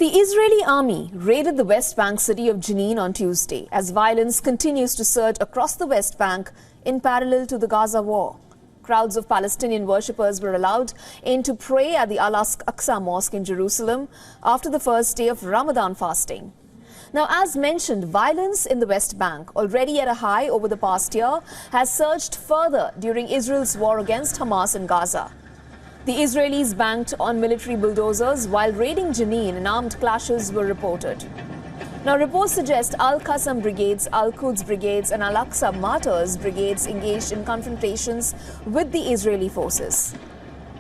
The Israeli army raided the West Bank city of Jenin on Tuesday as violence continues to surge across the West Bank in parallel to the Gaza War. Crowds of Palestinian worshippers were allowed in to pray at the Aqsa mosque in Jerusalem after the first day of Ramadan fasting. Now, as mentioned, violence in the West Bank, already at a high over the past year, has surged further during Israel's war against Hamas in Gaza. The Israelis banked on military bulldozers while raiding Jenin, and armed clashes were reported. Now, reports suggest Al-Qassam brigades, Al-Quds brigades and Al-Aqsa martyrs brigades engaged in confrontations with the Israeli forces.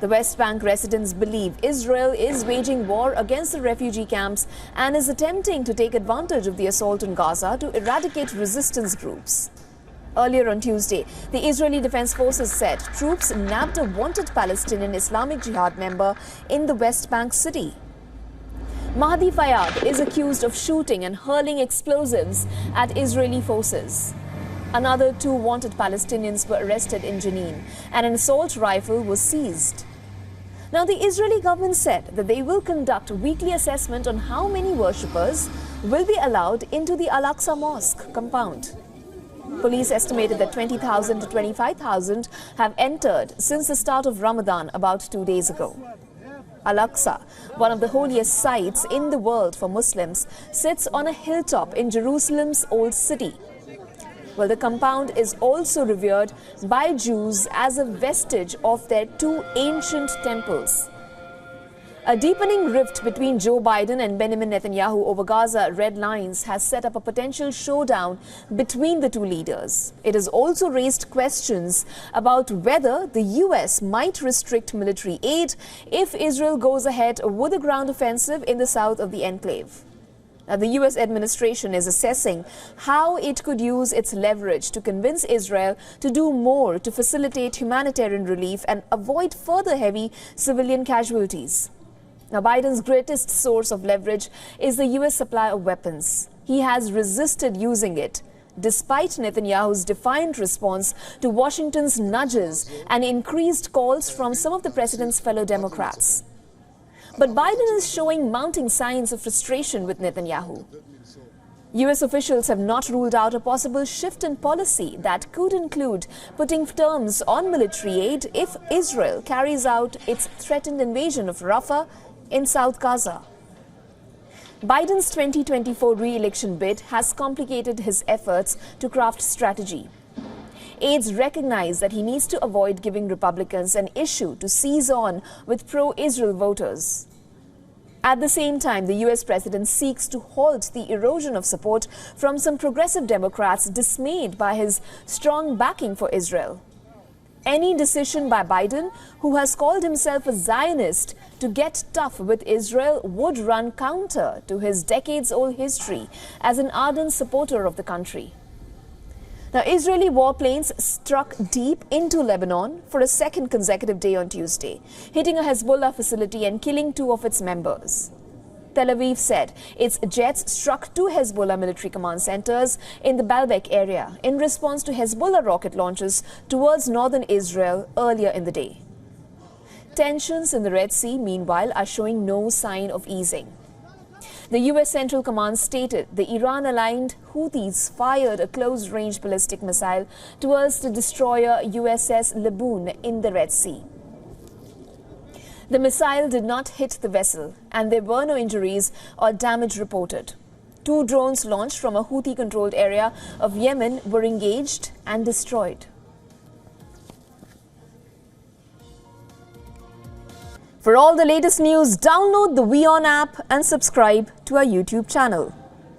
The West Bank residents believe Israel is waging war against the refugee camps and is attempting to take advantage of the assault on Gaza to eradicate resistance groups. Earlier on Tuesday, the Israeli Defense Forces said troops nabbed a wanted Palestinian Islamic Jihad member in the West Bank city. Mahdi Fayad is accused of shooting and hurling explosives at Israeli forces. Another 2 wanted Palestinians were arrested in Jenin, and an assault rifle was seized. Now, the Israeli government said that they will conduct weekly assessment on how many worshippers will be allowed into the Al-Aqsa mosque compound. Police estimated that 20,000 to 25,000 have entered since the start of Ramadan about 2 days ago. Al-Aqsa, one of the holiest sites in the world for Muslims, sits on a hilltop in Jerusalem's old city. Well, the compound is also revered by Jews as a vestige of their 2 ancient temples. A deepening rift between Joe Biden and Benjamin Netanyahu over Gaza red lines has set up a potential showdown between the 2 leaders. It has also raised questions about whether the US might restrict military aid if Israel goes ahead with a ground offensive in the south of the enclave. Now, the US administration is assessing how it could use its leverage to convince Israel to do more to facilitate humanitarian relief and avoid further heavy civilian casualties. Now, Biden's greatest source of leverage is the US supply of weapons. He has resisted using it, despite Netanyahu's defiant response to Washington's nudges and increased calls from some of the president's fellow Democrats. But Biden is showing mounting signs of frustration with Netanyahu. US officials have not ruled out a possible shift in policy that could include putting terms on military aid if Israel carries out its threatened invasion of Rafah in South Gaza. Biden's 2024 re-election bid has complicated his efforts to craft strategy. Aides recognize that he needs to avoid giving Republicans an issue to seize on with pro-Israel voters. At the same time, the US president seeks to halt the erosion of support from some progressive Democrats dismayed by his strong backing for Israel. Any decision by Biden, who has called himself a Zionist, to get tough with Israel would run counter to his decades-old history as an ardent supporter of the country. Now, Israeli warplanes struck deep into Lebanon for a second consecutive day on Tuesday, hitting a Hezbollah facility and killing 2 of its members. Tel Aviv said its jets struck 2 Hezbollah military command centers in the Baalbek area in response to Hezbollah rocket launches towards northern Israel earlier in the day. Tensions in the Red Sea, meanwhile, are showing no sign of easing. The US Central Command stated the Iran-aligned Houthis fired a close-range ballistic missile towards the destroyer USS Laboon in the Red Sea. The missile did not hit the vessel, and there were no injuries or damage reported. 2 drones launched from a Houthi-controlled area of Yemen were engaged and destroyed. For all the latest news, download the WION app and subscribe to our YouTube channel.